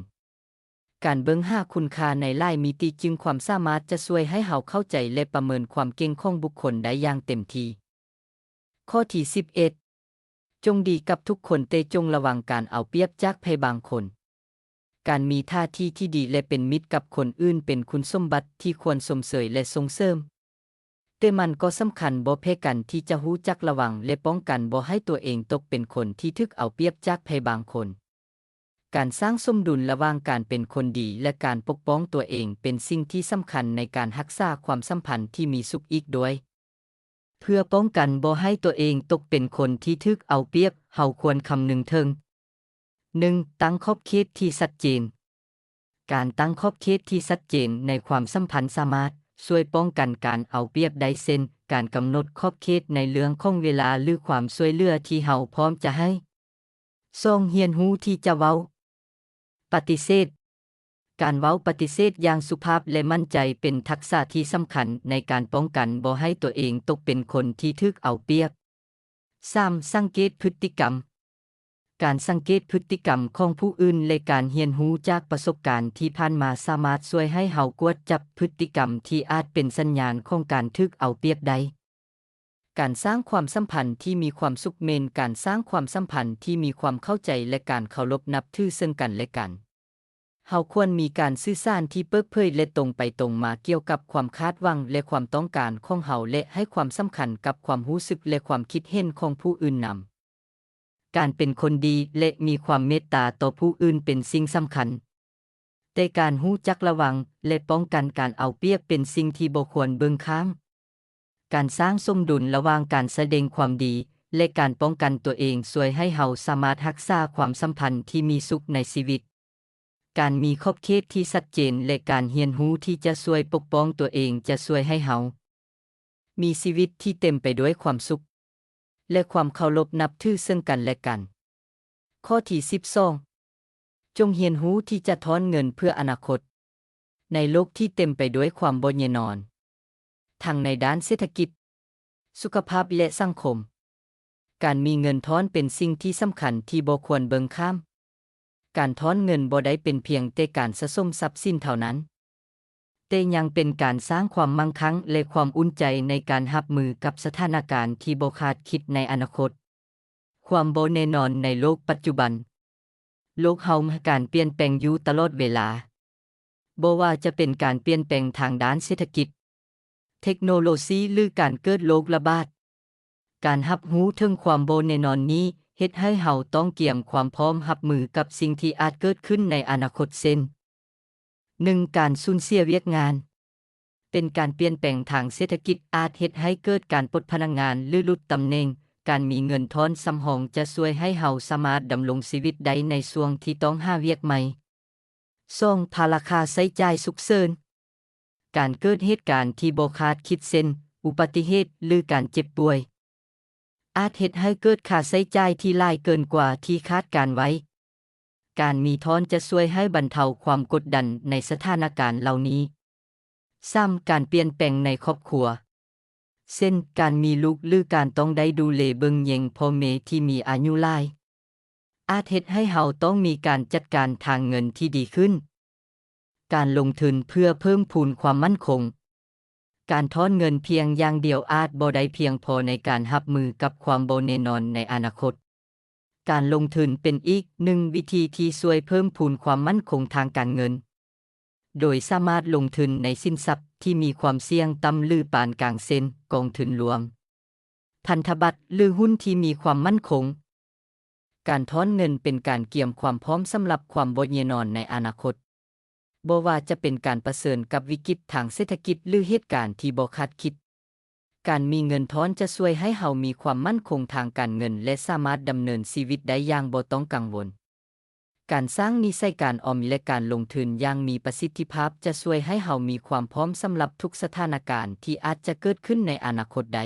การเบิ่งหาคุณค่าในหลายมิติจึงความสามารถจะช่วยให้เฮาเข้าใจและประเมินความเก่งของบุคคลได้อย่างเต็มที่ข้อที่11จงดีกับทุกคนแต่จงระวังการเอาเปรียบจากใครบางคนการมีท่าทีที่ดีและเป็นมิตรกับคนอื่นเป็นคุณสมบัติที่ควรสมเสยและส่งเสริมแต่มันก็สำคัญบ่แพ้กันที่จะรู้จักระวังและป้องกันบ่ให้ตัวเองตกเป็นคนที่ถูกเอาเปรียบจากใครบางคน การสร้างสมดุลระหว่างการเป็นคนดีและการปกป้องตัวเองเป็นสิ่งที่สำคัญในการรักษาความสัมพันธ์ที่มีสุขอีกด้วยเพื่อป้องกันบ่ให้ตัวเองตกเป็นคนที่ถูกเอาเปรียบเฮาควรคำนึงถึง 1. ตั้งขอบเขตที่ชัดเจนการตั้งขอบเขตที่ชัดเจนในความสัมพันธ์สามารถช่วยป้องกันการเอาเปรียบได้เช่นการกำหนดขอบเขตในเรื่องของเวลาหรือความช่วยเหลือที่เฮาพร้อมจะให้ 2. เรียนรู้ที่จะเว้าปฏิเสธการเว้าปฏิเสธอย่างสุภาพและมั่นใจเป็นทักษะที่สำคัญในการป้องกันบ่ให้ตัวเองตกเป็นคนที่ถูกเอาเปรียบ 3. สังเกตพฤติกรรมการสังเกตพฤติกรรมของผู้อื่นและการเรียนรู้จากประสบการณ์ที่ผ่านมาสามารถช่วยให้เฮากวดจับพฤติกรรมที่อาจเป็นสัญญาณของการถูกเอาเปรียบได้การสร้างความสัมพันธ์ที่มีความสุขเมนการสร้างความสัมพันธ์ที่มีความเข้าใจและการเคารพนับถือซึ่งกันและกันเฮาควรมีการสื่อสารที่เปิดเผยและตรงไปตรงมาเกี่ยวกับความคาดหวังและความต้องการของเฮาและให้ความสำคัญกับความรู้สึกและความคิดเห็นของผู้อื่นนำการเป็นคนดีและมีความเมตตาต่อผู้อื่นเป็นสิ่งสำคัญแต่การรู้จักระวังและป้องกันการเอาเปรียบเป็นสิ่งที่บ่ควรเบิ่งข้ามการสร้างสมดุลระหว่างการแสดงความดีและการป้องกันตัวเองช่วยให้เฮาสามารถรักษาความสัมพันธ์ที่มีสุขในชีวิตการมีขอบเขตที่ชัดเจนและการเรียนรู้ที่จะช่วยปกป้องตัวเองจะช่วยให้เฮามีชีวิตที่เต็มไปด้วยความสุขและความเคารพนับถือซึ่งกันและกันข้อที่12จงเรียนรู้ที่จะถอนเงินเพื่ออนาคตในโลกที่เต็มไปด้วยความบ่แน่นอนทั้งในด้านเศรษฐกิจสุขภาพและสังคมการมีเงินถอนเป็นสิ่งที่สำคัญที่บ่ควรเบิ่งข้ามการถอนเงินบ่ได้เป็นเพียงแต่การสะสมทรัพย์สินเท่านั้นแต่ยังเป็นการสร้างความมั่งคั่งและความอุ่นใจในการรับมือกับสถานการณ์ที่บ่คาดคิดในอนาคตความบ่แน่นอนในโลกปัจจุบันโลกเฮามีการเปลี่ยนแปลงอยู่ตลอดเวลาบ่ว่าจะเป็นการเปลี่ยนแปลงทางด้านเศรษฐกิจเทคโนโลยีหรือการเกิดโรคระบาดการรับรู้ถึงความบ่แน่นอนนี้เฮ็ดให้เฮาต้องเตรียมความพร้อมรับมือกับสิ่งที่อาจเกิดขึ้นในอนาคตเช่น 1. การสูญเสียเวียกงานเป็นการเปลี่ยนแปลงทางเศรษฐกิจอาจเฮ็ดให้เกิดการปลดพนักงานหรือหลุดตำแหน่งการมีเงินทอนสำรองจะช่วยให้เฮาสามารถดำรงชีวิตได้ในช่วงที่ต้องหาเวียกใหม่ 2. ภาระค่าใช้จ่ายฉุกเฉินการเกิดเหตุการณ์ที่บ่คาดคิดเช่นอุบัติเหตุหรือการเจ็บป่วยอาจเฮ็ดให้เกิดค่าใช้จ่ายที่หลายเกินกว่าที่คาดการไว้การมีทอนจะช่วยให้บรรเทาความกดดันในสถานการณ์เหล่านี้ 3. การเปลี่ยนแปลงในครอบครัวเช่นการมีลูกหรือการต้องได้ดูแลเบิ่งแยงพ่อแม่ที่มีอายุหลายอาจเฮ็ดให้เฮาต้องมีการจัดการทางเงินที่ดีขึ้นการลงทุนเพื่อเพิ่มพูนความมั่นคงการถอนเงินเพียงอย่างเดียวอาจบ่ได้เพียงพอในการรับมือกับความบ่แน่นอนในอนาคตการลงทุนเป็นอีกหนึ่งวิธีที่ช่วยเพิ่มพูนความมั่นคงทางการเงินโดยสามารถลงทุนในสินทรัพย์ที่มีความเสี่ยงต่ำหรือปานกลางเช่นกองทุนรวมพันธบัตรหรือหุ้นที่มีความมั่นคงการถอนเงินเป็นการเตรียมความพร้อมสำหรับความบ่แน่นอนในอนาคตบ่ว่าจะเป็นการเผชิญกับวิกฤตทางเศรษฐกิจหรือเหตุการณ์ที่บ่คาดคิดการมีเงินถอนจะช่วยให้เฮามีความมั่นคงทางการเงินและสามารถดำเนินชีวิตได้อย่างบ่ต้องกังวลการสร้างนิสัยการออมและการลงทุนอย่างมีประสิทธิภาพจะช่วยให้เฮามีความพร้อมสำหรับทุกสถานการณ์ที่อาจจะเกิดขึ้นในอนาคตได้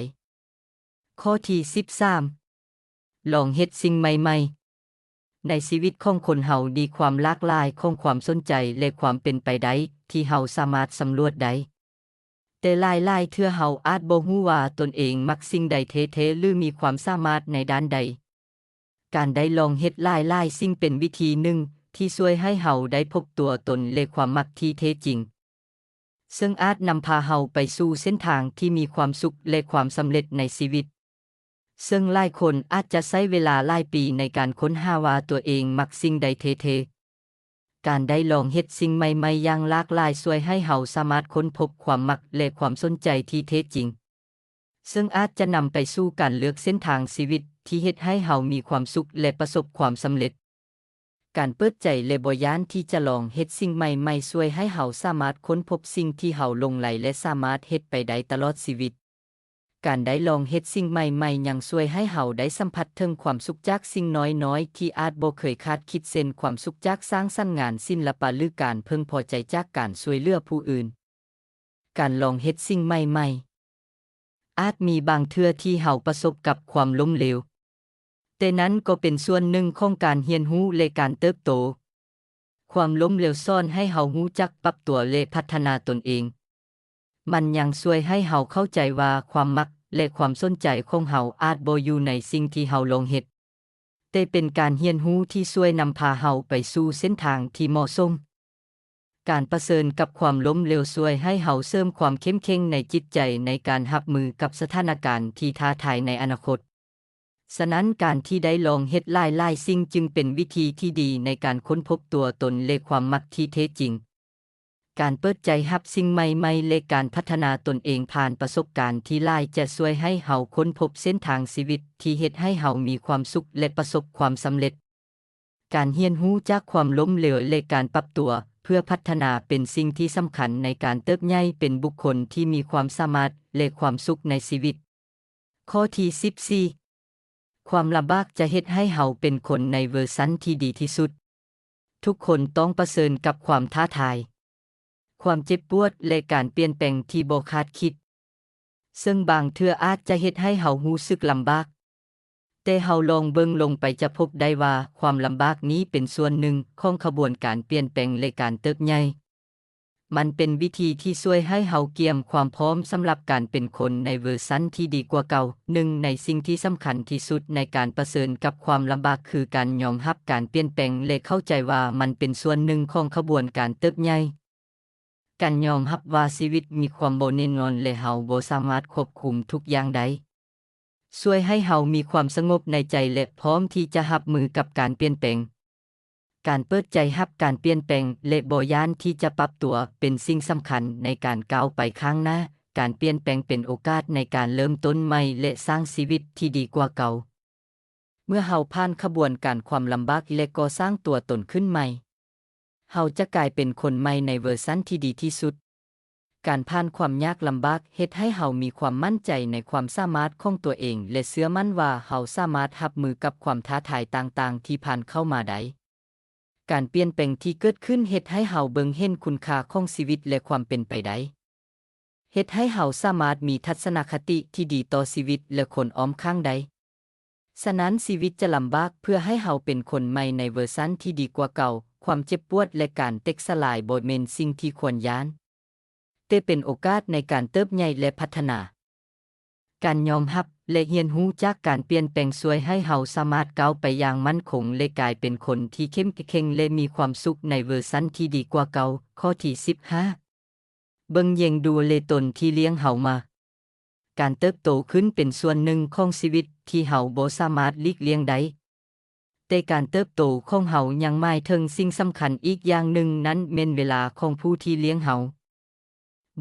ข้อที่13ลองเฮ็ดสิ่งใหม่ๆในชีวิตของคนเฮามีความหลากหลายของความสนใจและความเป็นไปได้ที่เฮาสามารถสำรวจได้แต่หลายๆเทื่อเฮาอาจบ่ฮู้ว่าตนเองมักสิ่งใดแท้ๆหรือมีความสามารถในด้านใดการได้ลองเฮ็ดหลายๆสิ่งเป็นวิธีหนึ่งที่ช่วยให้เฮาได้พบตัวตนและความมักที่แท้จริงซึ่งอาจนำพาเฮาไปสู่เส้นทางที่มีความสุขและความสำเร็จในชีวิตซึ่งหลายคนอาจจะใช้เวลาหลายปีในการค้นหาว่าตัวเองมักสิ่งใดแท้ๆการได้ลองเฮ็ดสิ่งใหม่ๆอย่างหลากหลายช่วยให้เฮาสามารถค้นพบความมักและความสนใจที่แท้จริงซึ่งอาจจะนำไปสู่การเลือกเส้นทางชีวิตที่เฮ็ดให้เฮามีความสุขและประสบความสำเร็จ การเปิดใจและบ่ย้านที่จะลองเฮ็ดสิ่งใหม่ๆช่วยให้เฮาสามารถค้นพบสิ่งที่เฮาหลงใหลและสามารถเฮ็ดไปได้ตลอดชีวิตการได้ลองเฮ็ดสิ่งใหม่ๆยังช่วยให้เฮาได้สัมผัสถึงความสุขจากสิ่งน้อยๆที่อาจบ่เคยคาดคิดเช่นความสุขจากสร้างสรรค์งานศิลปะหรือการพึงพอใจจากการช่วยเหลือผู้อื่นการลองเฮ็ดสิ่งใหม่ๆอาจมีบางเทื่อที่เฮาประสบกับความล้มเหลวแต่นั้นก็เป็นส่วนหนึ่งของการเรียนรู้และการเติบโตความล้มเหลวสอนให้เฮารู้จักปรับตัวและพัฒนาตนเองมันยังช่วยให้เฮาเข้าใจว่าความมักและความสนใจของเฮาอาจบ่อยู่ในสิ่งที่เฮาลองเฮ็ดแต่เป็นการเรียนรู้ที่ช่วยนำพาเฮาไปสู่เส้นทางที่เหมาะสมการประเสริญกับความล้มเหลวช่วยให้เฮาเสริมความเข้มแข็งในจิตใจในการรับมือกับสถานการณ์ที่ท้าทายในอนาคตฉะนั้นการที่ได้ลองเฮ็ดหลายๆสิ่งจึงเป็นวิธีที่ดีในการค้นพบตัวตนและความมักที่แท้จริงการเปิดใจรับสิ่งใหม่ๆและการพัฒนาตนเองผ่านประสบการณ์ที่หลายจะช่วยให้เฮาค้นพบเส้นทางชีวิตที่เฮ็ดให้เฮามีความสุขและประสบความสำเร็จการเรียนรู้จากความล้มเหลวและการปรับตัวเพื่อพัฒนาเป็นสิ่งที่สำคัญในการเติบใหญ่เป็นบุคคลที่มีความสามารถและความสุขในชีวิตข้อที่14ความลำบากจะเฮ็ดให้เฮาเป็นคนในเวอร์ชันที่ดีที่สุดทุกคนต้องเผชิญกับความท้าทายความเจ็บปวดและการเปลี่ยนแปลงที่บ่คาดคิดซึ่งบางเทื่ออาจจะเฮ็ดให้เฮารู้สึกลำบากแต่เฮาลองเบิ่งลงไปจะพบได้ว่าความลำบากนี้เป็นส่วนหนึ่งของขบวนการเปลี่ยนแปลงและการเติบใหญ่มันเป็นวิธีที่ช่วยให้เฮาเตรียมความพร้อมสำหรับการเป็นคนในเวอร์ชันที่ดีกว่าเก่าหนึ่งในสิ่งที่สำคัญที่สุดในการเผชิญกับความลำบากคือการยอมรับการเปลี่ยนแปลงและเข้าใจว่ามันเป็นส่วนหนึ่งของขบวนการเติบใหญ่การยอมรับว่าชีวิตมีความบ่แน่นอนและเฮาบ่สามารถควบคุมทุกอย่างได้ช่วยให้เฮามีความสงบในใจและพร้อมที่จะรับมือกับการเปลี่ยนแปลงการเปิดใจรับการเปลี่ยนแปลงและบ่ย้านที่จะปรับตัวเป็นสิ่งสำคัญในการก้าวไปข้างหน้าการเปลี่ยนแปลงเป็นโอกาสในการเริ่มต้นใหม่และสร้างชีวิตที่ดีกว่าเก่าเมื่อเฮาผ่านขบวนการความลำบากและก่อสร้างตัวตนขึ้นใหม่เฮาจะกลายเป็นคนใหม่ในเวอร์ชันที่ดีที่สุดการผ่านความยากลำบากเฮ็ดให้เฮามีความมั่นใจในความสามารถของตัวเองและเชื่อมั่นว่าเฮาสามารถรับมือกับความท้าทายต่างๆที่ผ่านเข้ามาได้การเปลี่ยนแปลงที่เกิดขึ้นเฮ็ดให้เฮาเบิ่งเห็นคุณค่าของชีวิตและความเป็นไปได้เฮ็ดให้เฮาสามารถมีทัศนคติที่ดีต่อชีวิตและคนอ้อมข้างได้ฉะนั้นชีวิตจะลำบากเพื่อให้เฮาเป็นคนใหม่ในเวอร์ชันที่ดีกว่าเก่าความเจ็บปวดและการแตกสลายบ่แม่นสิ่งที่ควรย้านแต่เป็นโอกาสในการเติบใหญ่และพัฒนาการยอมรับและเรียนรู้จากการเปลี่ยนแปลงช่วยให้เฮาสามารถก้าวไปอย่างมั่นคงและกลายเป็นคนที่เข้มแข็งและมีความสุขในเวอร์ชันที่ดีกว่าเก่าข้อที่15เบิ่งแยงดูแลตนที่เลี้ยงเฮามาการเติบโตขึ้นเป็นส่วนหนึ่งของชีวิตที่เฮาบ่สามารถหลีกเลี่ยงได้แต่การเติบโตของเฮายังหมายถึงสิ่งสำคัญอีกอย่างหนึ่งนั้นแม่นเวลาของผู้ที่เลี้ยงเฮา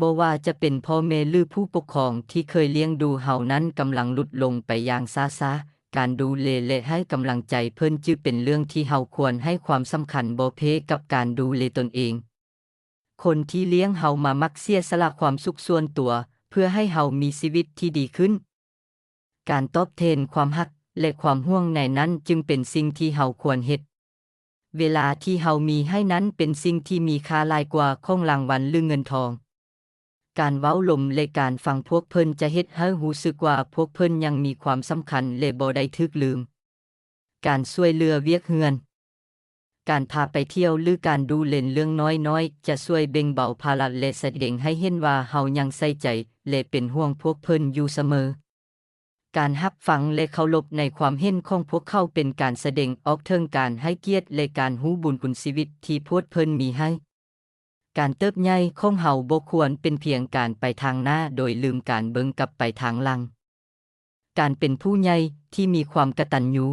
บ่ว่าจะเป็นพ่อแม่หรือผู้ปกครองที่เคยเลี้ยงดูเฮานั้นกำลังลดลงไปอย่างช้าๆการดูแลและให้กำลังใจเพิ่นจึงเป็นเรื่องที่เฮาควรให้ความสำคัญบ่แพ้กับการดูแลตนเองคนที่เลี้ยงเฮามามักเสียสละความสุขส่วนตัวเพื่อให้เฮามีชีวิตที่ดีขึ้นการตอบแทนความรักและความห่วงใยนั้นจึงเป็นสิ่งที่เฮาควรเฮ็ดเวลาที่เฮามีให้นั้นเป็นสิ่งที่มีค่าหลายกว่าของรางวัลหรือเงินทองการเว้าลมและการฟังพวกเพิ่นจะเฮ็ดให้รู้สึกว่าพวกเพิ่นยังมีความสำคัญและบ่ได้ถูกลืมการช่วยเหลือเวียกเรือนการพาไปเที่ยวหรือการดูเล่นเรื่องน้อยๆจะช่วยแบ่งเบาภาระและแสดงให้เห็นว่าเฮายังใส่ใจและเป็นห่วงพวกเพิ่นอยู่เสมอการรับฟังและเคารพในความเห็นของพวกเขาเป็นการแสดงออกถึงการให้เกียรติและการรู้บุญคุณชีวิตที่พวกเพิ่นมีให้การเติบใหญ่ของเฮาบ่ควรเป็นเพียงการไปทางหน้าโดยลืมการเบิ่งกลับไปทางหลังการเป็นผู้ใหญ่ที่มีความกตัญญู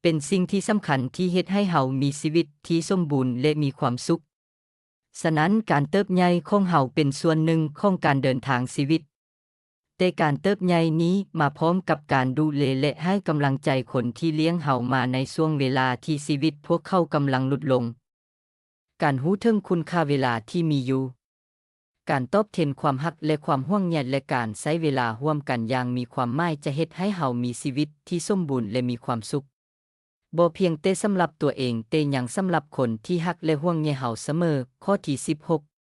เป็นสิ่งที่สำคัญที่เฮ็ดให้เฮามีชีวิตที่สมบูรณ์และมีความสุขฉะนั้นการเติบใหญ่ของเฮาเป็นส่วนหนึ่งของการเดินทางชีวิตแต่ แต่การเติบใหญ่นี้มาพร้อมกับการดูแลและให้กำลังใจคนที่เลี้ยงเฮามาในช่วงเวลาที่ชีวิตพวกเขากำลังลดลง การรู้ถึงคุณค่าเวลาที่มีอยู่ การตอบแทนความรักและความห่วงใยและการใช้เวลาร่วมกันอย่างมีความหมายจะเฮ็ดให้เฮามีชีวิตที่สมบูรณ์และมีความสุขบ่เพียงแต่สำหรับตัวเองแต่ยังสำหรับคนที่รักและห่วงใยเฮาเสมอข้อที่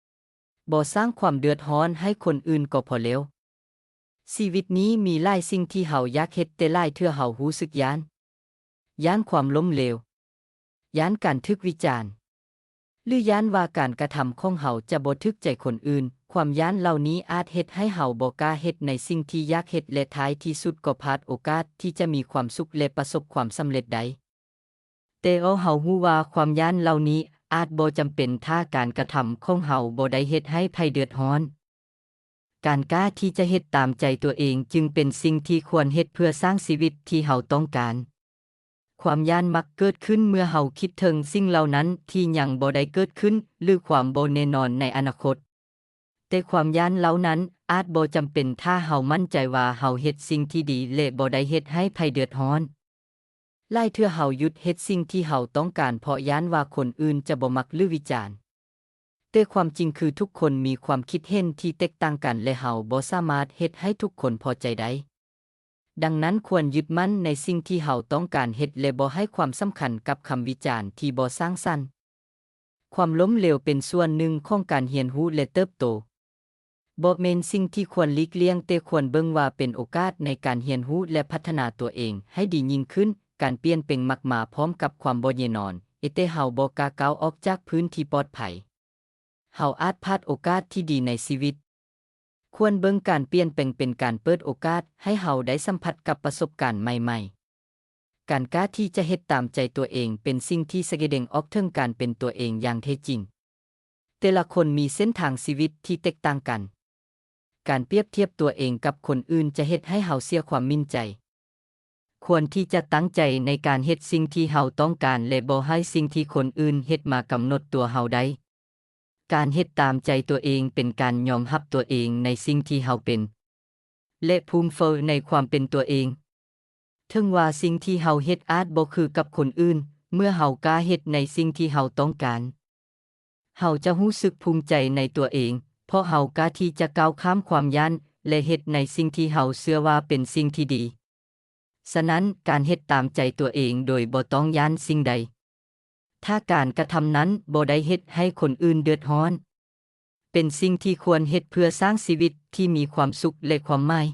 16บ่สร้างความเดือดร้อนให้คนอื่นก็พอแล้วชีวิตนี้มีหลายสิ่งที่เฮาอยากเฮ็ดแต่หลายเทื่อเฮารู้สึกย้านความล้มเหลวย้านการถูกวิจารณ์หรือย้านว่าการกระทำของเฮาจะบ่ถูกใจคนอื่นความย้านเหล่านี้อาจเฮ็ดให้เฮาบ่กล้าเฮ็ดในสิ่งที่อยากเฮ็ดและท้ายที่สุดก็พลาดโอกาสที่จะมีความสุขและประสบความสำเร็จได้แต่เฮารู้ว่าความย้านเหล่านี้อาจบ่จำเป็นถ้าการกระทำของเฮาบ่ได้เฮ็ดให้ไผเดือดร้อนการกล้าที่จะเฮ็ดตามใจตัวเองจึงเป็นสิ่งที่ควรเฮ็ดเพื่อสร้างชีวิตที่เฮาต้องการความย้านมักเกิดขึ้นเมื่อเฮาคิดถึงสิ่งเหล่านั้นที่ยังบ่ได้เกิดขึ้นหรือความบ่แน่นอนในอนาคตแต่ความย้านเหล่านั้นอาจบ่จำเป็นถ้าเฮามั่นใจว่าเฮาเฮ็ดสิ่งที่ดีและบ่ได้เฮ็ดให้ไผเดือดร้อนหลายเทื่อเฮาหยุดเฮ็ดสิ่งที่เฮาต้องการเพราะย้านว่าคนอื่นจะบ่มักหรือวิจารณ์แต่ความจริงคือทุกคนมีความคิดเห็นที่แตกต่างกันและเฮาบ่สามารถเฮ็ดให้ทุกคนพอใจได้ดังนั้นควรยึดมั่นในสิ่งที่เฮาต้องการเฮ็ดและบ่ให้ความสำคัญกับคำวิจารณ์ที่บ่สร้างสรรค์ความล้มเหลวเป็นส่วนหนึ่งของการเรียนรู้และเติบโตบ่แม่นสิ่งที่ควรหลีกเลี่ยงแต่ควรเบิ่งว่าเป็นโอกาสในการเรียนรู้และพัฒนาตัวเองให้ดียิ่งขึ้นการเปลี่ยนแปลงมักมาพร้อมกับความบ่แน่นอนแต่เฮาบ่กล้าก้าวออกจากพื้นที่ปลอดภัยเฮาอาจพลาดโอกาสที่ดีในชีวิตควรเบิ่งการเปลี่ยนแปลงเป็นการเปิดโอกาสให้เฮาได้สัมผัสกับประสบการณ์ใหม่ๆการกล้าที่จะเฮ็ดตามใจตัวเองเป็นสิ่งที่แสดงออกถึงการเป็นตัวเองอย่างแท้จริงแต่ละคนมีเส้นทางชีวิตที่แตกต่างกันการเปรียบเทียบตัวเองกับคนอื่นจะเฮ็ดให้เฮาเสียความมั่นใจควรที่จะตั้งใจในการเฮ็ดสิ่งที่เฮาต้องการและบ่ให้สิ่งที่คนอื่นเฮ็ดมากำหนดตัวเฮาได้การเฮ็ดตามใจตัวเองเป็นการยอมรับตัวเองในสิ่งที่เฮาเป็นและภูมิใจในความเป็นตัวเองถึงว่าสิ่งที่เฮาเฮ็ดอาจบ่คือกับคนอื่นเมื่อเฮากล้าเฮ็ดในสิ่งที่เฮาต้องการเฮาจะรู้สึกภูมิใจในตัวเองเพราะเฮากล้าที่จะก้าวข้ามความย้านและเฮ็ดในสิ่งที่เฮาเชื่อว่าเป็นสิ่งที่ดีฉะนั้นการเฮ็ดตามใจตัวเองโดยบ่ต้องย้านสิ่งใดถ้าการกระทำนั้นบ่ได้เฮ็ดให้คนอื่นเดือดร้อนเป็นสิ่งที่ควรเฮ็ดเพื่อสร้างชีวิตที่มีความสุขและความหมาย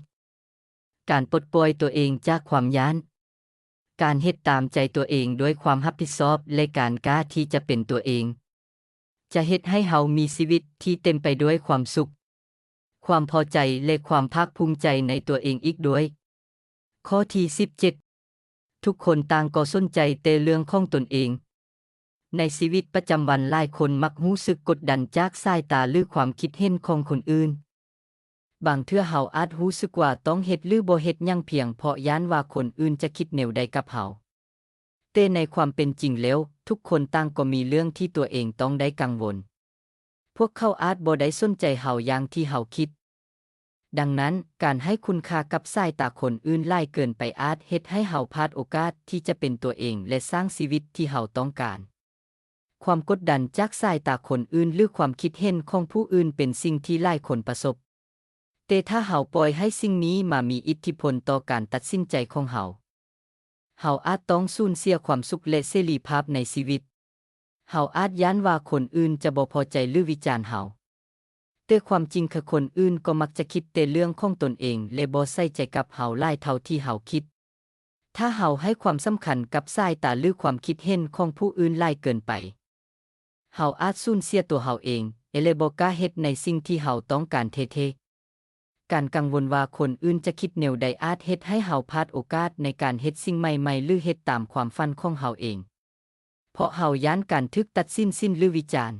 การปลดปล่อยตัวเองจากความย้านการเฮ็ดตามใจตัวเองด้วยความรับผิดชอบและการกล้าที่จะเป็นตัวเองจะเฮ็ดให้เฮามีชีวิตที่เต็มไปด้วยความสุขความพอใจและความภาคภูมิใจในตัวเองอีกด้วยข้อที่17ทุกคนต่างก็สนใจแต่เรื่องของตนเองในชีวิตประจำวันหลายคนมักรู้สึกกดดันจากสายตาหรือความคิดเห็นของคนอื่นบางเทื่อเฮาอาจรู้สึกว่าต้องเฮ็ดหรือบ่เฮ็ดหยังเพียงเพราะย้านว่าคนอื่นจะคิดแนวใดกับเฮาแต่ในความเป็นจริงแล้วทุกคนต่างก็มีเรื่องที่ตัวเองต้องได้กังวลพวกเขาอาจบ่ได้สนใจเฮาอย่างที่เฮาคิดดังนั้นการให้คุณค่ากับสายตาคนอื่นหลายเกินไปอาจเฮ็ดให้เฮาพลาดโอกาสที่จะเป็นตัวเองและสร้างชีวิตที่เฮาต้องการความกดดันจากสายตาคนอื่นหรือความคิดเห็นของผู้อื่นเป็นสิ่งที่หลายคนประสบแต่ถ้าเฮาปล่อยให้สิ่งนี้มามีอิทธิพลต่อการตัดสินใจของเฮาอาจต้องสูญเสียความสุขและเสรีภาพในชีวิตเฮาอาจย้านว่าคนอื่นจะบ่พอใจหรือวิจารณ์เฮาแต่ความจริงคือคนอื่นก็มักจะคิดแต่เรื่องของตนเองและบ่ใส่ใจกับเฮาหลายเท่าที่เฮาคิดถ้าเฮาให้ความสำคัญกับสายตาหรือความคิดเห็นของผู้อื่นหลายเกินไปเฮาอาจสูญเสียตัวเฮาเองและบ่กล้าเฮ็ดในสิ่งที่เฮาต้องการแท้ๆการกังวลว่าคนอื่นจะคิดแนวใดอาจเฮ็ดให้เฮาพลาดโอกาสในการเฮ็ดสิ่งใหม่ๆหรือเฮ็ดตามความฝันของเฮาเองเพราะเฮาย้านการถูกตัดสินหรือวิจารณ์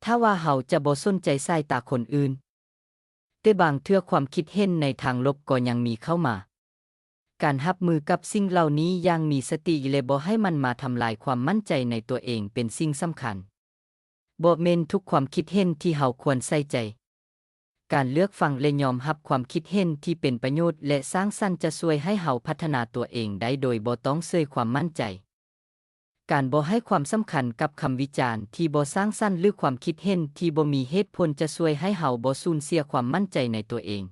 ถ้าว่าเฮาจะบ่สนใจสายตาคนอื่นแต่บางเทื่อความคิดเห็นในทางลบก็ยังมีเข้ามาการรับมือกับสิ่งเหล่านี้อย่างมีสติและบ่ให้มันมาทำลายความมั่นใจในตัวเองเป็นสิ่งสำคัญบ่แม่นทุกความคิดเห็นที่เฮาควรใส่ใจ การเลือกฟังและยอมรับความคิดเห็นที่เป็นประโยชน์และสร้างสรรค์จะช่วยให้เฮาพัฒนาตัวเองได้โดยบ่ต้องเสยความมั่นใจการบ่ให้ความสำคัญกับคำวิจารณ์ที่บ่สร้างสรรค์หรือความคิดเห็นที่บ่มีเหตุผลจะช่วยให้เฮาบ่สูญเสียความมั่นใจในตัวเอง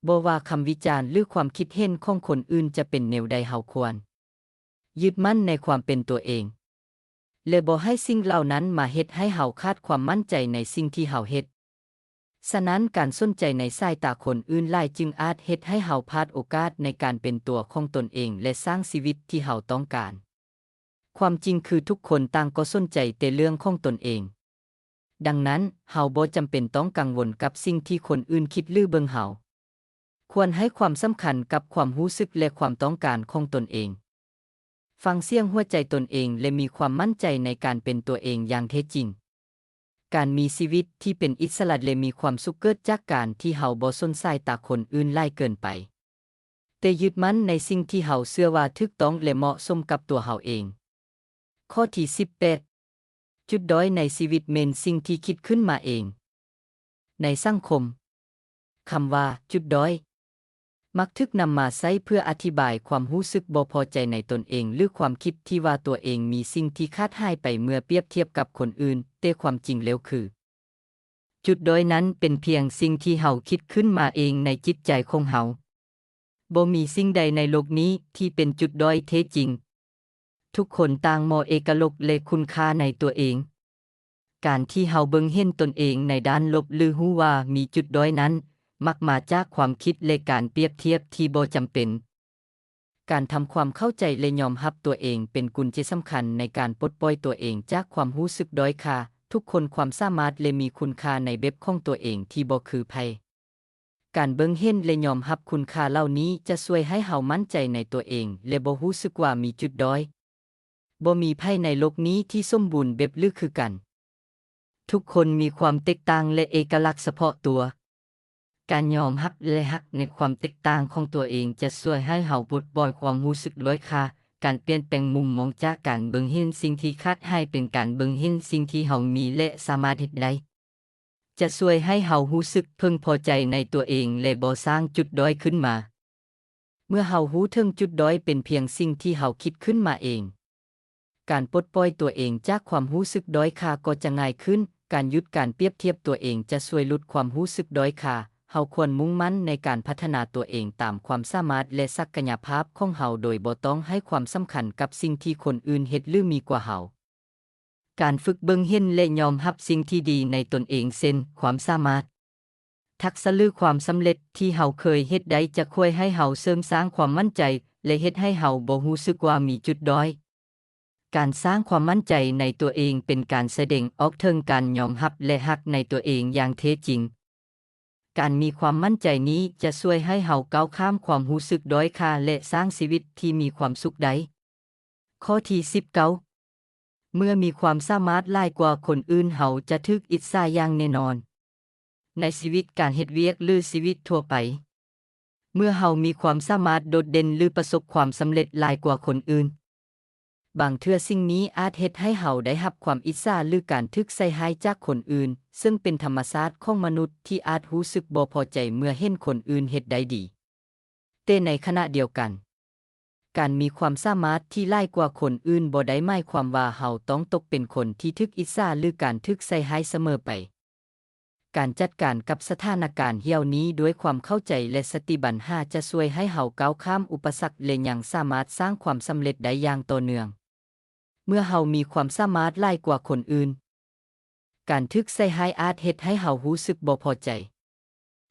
บ่ว่าคำวิจารณ์หรือความคิดเห็นของคนอื่นจะเป็นแนวใดเฮาควรยึดมั่นในความเป็นตัวเองและบ่ให้สิ่งเหล่านั้นมาเฮ็ดให้เฮาขาดความมั่นใจในสิ่งที่เฮาเฮ็ดฉะนั้นการสนใจในสายตาคนอื่นหลายจึงอาจเฮ็ดให้เฮาพลาดโอกาสในการเป็นตัวของตนเองและสร้างชีวิตที่เฮาต้องการความจริงคือทุกคนต่างก็สนใจแต่เรื่องของตนเองดังนั้นเฮาบ่จำเป็นต้องกังวลกับสิ่งที่คนอื่นคิดหรือเบิ่งเฮาควรให้ความสำคัญกับความรู้สึกและความต้องการของตนเองฟังเสียงหัวใจตนเองและมีความมั่นใจในการเป็นตัวเองอย่างแท้จริงการมีชีวิตที่เป็นอิสระและมีความสุขเกิดจากการที่เฮาบ่สนสายตาคนอื่นหลายเกินไปแต่ยึดมั่นในสิ่งที่เฮาเชื่อว่าถูกต้องและเหมาะสมกับตัวเฮาเองข้อที่18จุดด้อยในชีวิตแม่นสิ่งที่คิดขึ้นมาเองในสังคมคำว่าจุดด้อยมักถูกนำมาใช้เพื่ออธิบายความรู้สึกบ่พอใจในตนเองหรือความคิดที่ว่าตัวเองมีสิ่งที่ขาดหายไปเมื่อเปรียบเทียบกับคนอื่นแต่ความจริงแล้วคือจุดด้อยนั้นเป็นเพียงสิ่งที่เฮาคิดขึ้นมาเองในจิตใจของเฮาบ่มีสิ่งใดในโลกนี้ที่เป็นจุดด้อยแท้จริงทุกคนต่างมองเอกลักษณ์และคุณค่าในตัวเองการที่เฮาเบิ่งเห็นตนเองในด้านลบหรือรู้ว่ามีจุดด้อยนั้นมักมาจากความคิดและการเปรียบเทียบที่บ่จำเป็นการทำความเข้าใจและยอมรับตัวเองเป็นกุญแจสำคัญในการปลดปล่อยตัวเองจากความรู้สึกด้อยค่าทุกคนความสามารถและมีคุณค่าในแบบของตัวเองที่บ่คือไผการเบิ่งเห็นและยอมรับคุณค่าเหล่านี้จะช่วยให้เฮามั่นใจในตัวเองและบ่รู้สึกว่ามีจุดด้อยบ่มีไผในโลกนี้ที่สมบูรณ์แบบหรือคือกันทุกคนมีความแตกต่างและเอกลักษณ์เฉพาะตัวการยอมรับและรักในความแตกต่างของตัวเองจะช่วยให้เฮาปลดปล่อยความรู้สึกด้อยค่าการเปลี่ยนแปลงมุมมองจากการเบิ่งเห็นสิ่งที่ขาดหายเป็นการเบิ่งเห็นสิ่งที่เฮามีและสามารถเฮ็ดได้จะช่วยให้เฮารู้สึกพึงพอใจในตัวเองและบ่สร้างจุดด้อยขึ้นมาเมื่อเฮารู้ถึงจุดด้อยเป็นเพียงสิ่งที่เฮาคิดขึ้นมาเองการปลดปล่อยตัวเองจากความรู้สึกด้อยค่าก็จะง่ายขึ้นการหยุดการเปรียบเทียบตัวเองจะช่วยลดความรู้สึกด้อยค่าเฮาควรมุ่งมั่นในการพัฒนาตัวเองตามความสามารถและศักยภาพของเฮาโดยบ่ต้องให้ความสำคัญกับสิ่งที่คนอื่นเฮ็ดหรือมีกว่าเฮาการฝึกเบิ่งเห็นและยอมรับสิ่งที่ดีในตนเองเช่นความสามารถทักษะหรือความสำเร็จที่เฮาเคยเฮ็ดได้จะช่วยให้เฮาเสริมสร้างความมั่นใจและเฮ็ดให้เฮาบ่รู้สึกว่ามีจุดด้อยการสร้างความมั่นใจในตัวเองเป็นการแสดงออกถึงการยอมรับและรักในตัวเองอย่างแท้จริงการมีความมั่นใจนี้จะช่วยให้เฮาก้าวข้ามความรู้สึกด้อยค่าและสร้างชีวิตที่มีความสุขได้ข้อที่19เมื่อมีความสามารถหลายกว่าคนอื่นเฮาจะถูกอิจฉาอย่างแน่นอนในชีวิตการเฮ็ดเวียกหรือชีวิตทั่วไปเมื่อเฮามีความสามารถโดดเด่นหรือประสบความสำเร็จหลายกว่าคนอื่นบางเทื่อสิ่งนี้อาจเฮ็ดให้เฮาได้รับความอิจฉาหรือการถูกใส่ร้ายจากคนอื่นซึ่งเป็นธรรมชาติของมนุษย์ที่อาจรู้สึกบ่พอใจเมื่อเห็นคนอื่นเฮ็ดได้ดีแต่ในขณะเดียวกันการมีความสามารถที่หลายกว่าคนอื่นบ่ได้หมายความว่าเฮาต้องตกเป็นคนที่ถูกอิจฉาหรือการถูกใส่ร้ายเสมอไปการจัดการกับสถานการณ์เหล่านี้ด้วยความเข้าใจและสติปัญญาจะช่วยให้เฮาก้าวข้ามอุปสรรคและยังสามารถสร้างความสำเร็จได้อย่างต่อเนื่องเมื่อเฮามีความสามารถหลายกว่าคนอื่นการถูกใส่ร้ายอาจเฮ็ดให้เฮารู้สึกบ่พอใจ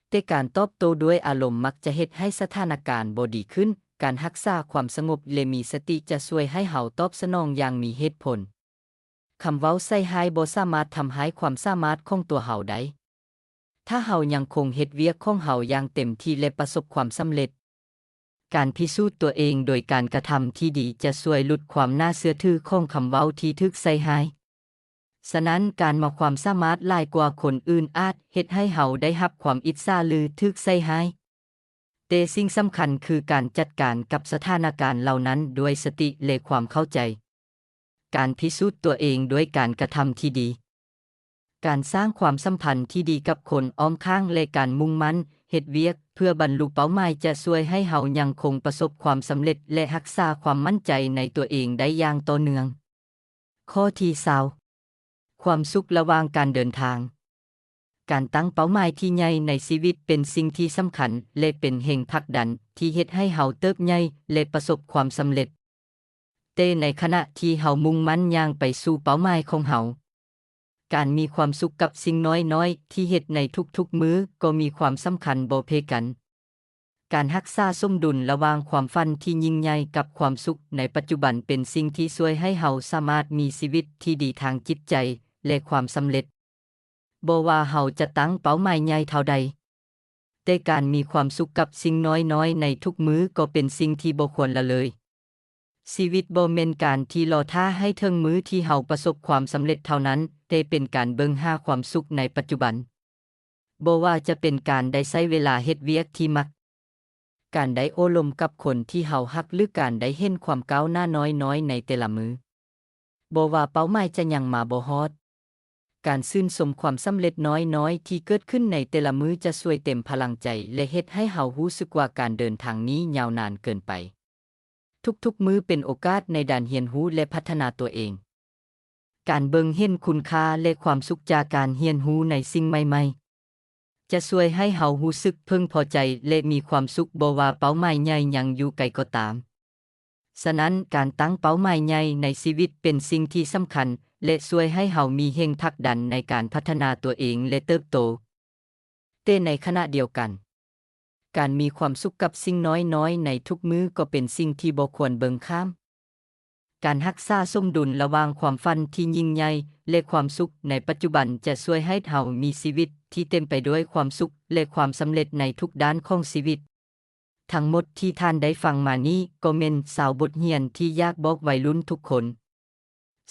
แต่การตอบโต้ด้วยอารมณ์มักจะเฮ็ดให้สถานการณ์บ่ดีขึ้นการรักษาความสงบและมีสติจะช่วยให้เฮาตอบสนองอย่างมีเหตุผลคำเว้าใส่ร้ายบ่สามารถทำให้ความสามารถของตัวเฮาได้ถ้าเฮายังคงเฮ็ดเวียกของเฮาอย่างเต็มที่และประสบความสำเร็จการพิสูจน์ตัวเองโดยการกระทำที่ดีจะช่วยลดความน่าเชื่อถือของคำเว้าที่ถูกใส่ร้ายฉะนั้นการมีความสามารถหลายกว่าคนอื่นอาจเฮ็ดให้เฮาได้รับความอิจฉาหรือถูกใส่ร้ายแต่สิ่งสำคัญคือการจัดการกับสถานการณ์เหล่านั้นด้วยสติและความเข้าใจการพิสูจน์ตัวเองด้วยการกระทำที่ดี การสร้างความสัมพันธ์ที่ดีกับคนอ้อมข้างและการมุ่งมั่นเฮ็ดเวียกเพื่อบรรลุเป้าหมายจะช่วยให้เฮายังคงประสบความสำเร็จและรักษาความมั่นใจในตัวเองได้อย่างต่อเนื่องข้อที่20ความสุขระหว่างการเดินทางการตั้งเป้าหมายที่ใหญ่ในชีวิตเป็นสิ่งที่สำคัญและเป็นแห่งผลักดันที่เฮ็ดให้เฮาเติบใหญ่และประสบความสำเร็จแต่ในขณะที่เฮามุ่งมั่นย่างไปสู่เป้าหมายของเฮาการมีความสุขกับสิ่งน้อยๆที่เฮ็ดในทุกๆมื้อก็มีความสำคัญบ่เพกัน การรักษาสมดุลระหว่างความฝันที่ยิ่งใหญ่กับความสุขในปัจจุบันเป็นสิ่งที่ช่วยให้เฮาสามารถมีชีวิตที่ดีทางจิตใจและความสำเร็จบ่ว่าเฮาจะตั้งเป้าหมายใหญ่เท่าใดแต่การมีความสุขกับสิ่งน้อยๆในทุกมื้อก็เป็นสิ่งที่บ่ควรละเลยชีวิตบ่แม่นการที่รอท่าให้ถึงมื้อที่เฮาประสบความสำเร็จเท่านั้นแต่เป็นการเบิ่งหาความสุขในปัจจุบันบ่ว่าจะเป็นการได้ใช้เวลาเฮ็ดเวียกที่มักการได้โอ้ลมกับคนที่เฮาฮักหรือการได้เห็นความก้าวหน้าน้อยๆในแต่ละมือบ่ว่าเป้าหมายจะยังมาบ่ฮอดการชื่นชมความสำเร็จน้อยๆที่เกิดขึ้นในแต่ละมือจะช่วยเต็มพลังใจและเฮ็ดให้เฮารู้สึกว่าการเดินทางนี้ยาวนานเกินไปทุกๆมื้อเป็นโอกาสในด้านเรียนรู้และพัฒนาตัวเองการเบิ่งเห็นคุณค่าและความสุขจากการเรียนรู้ในสิ่งใหม่ๆจะช่วยให้เฮารู้สึกพึงพอใจและมีความสุขบ่ว่าเป้าหมายใหญ่ยังอยู่ไกลก็ตามฉะนั้นการตั้งเป้าหมายใหญ่ในชีวิตเป็นสิ่งที่สำคัญและช่วยให้เฮามีแรงผลักดันในการพัฒนาตัวเองและเติบโตแต่ในขณะเดียวกันการมีความสุขกับสิ่งน้อยๆในทุกมื้อก็เป็นสิ่งที่บ่ควรเบิ่งข้ามการรักษาสมดุลระหว่างความฝันที่ยิ่งใหญ่และความสุขในปัจจุบันจะช่วยให้เฮามีชีวิตที่เต็มไปด้วยความสุขและความสำเร็จในทุกด้านของชีวิตทั้งหมดที่ท่านได้ฟังมานี้ก็เป็นบทเรียนที่อยากบอกวัยรุ่นทุกคน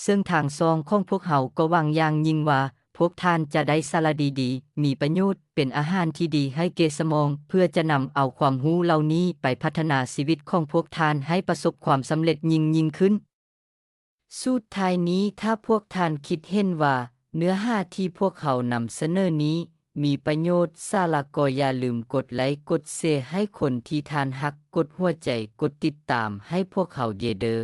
ซึ่งทางซองของพวกเฮาก็หวังอย่างยิ่งว่าพวกท่านจะได้สาระดีๆมีประโยชน์เป็นอาหารที่ดีให้แก่สมองเพื่อจะนำเอาความรู้เหล่านี้ไปพัฒนาชีวิตของพวกท่านให้ประสบความสำเร็จยิ่งขึ้นสุดท้ายนี้ถ้าพวกท่านคิดเห็นว่าเนื้อหาที่พวกเขานำเสนอนี้มีประโยชน์สาระก็อย่าลืมกดไลค์กดแชร์ให้คนที่ท่านฮักกดหัวใจกดติดตามให้พวกเขาเด้อ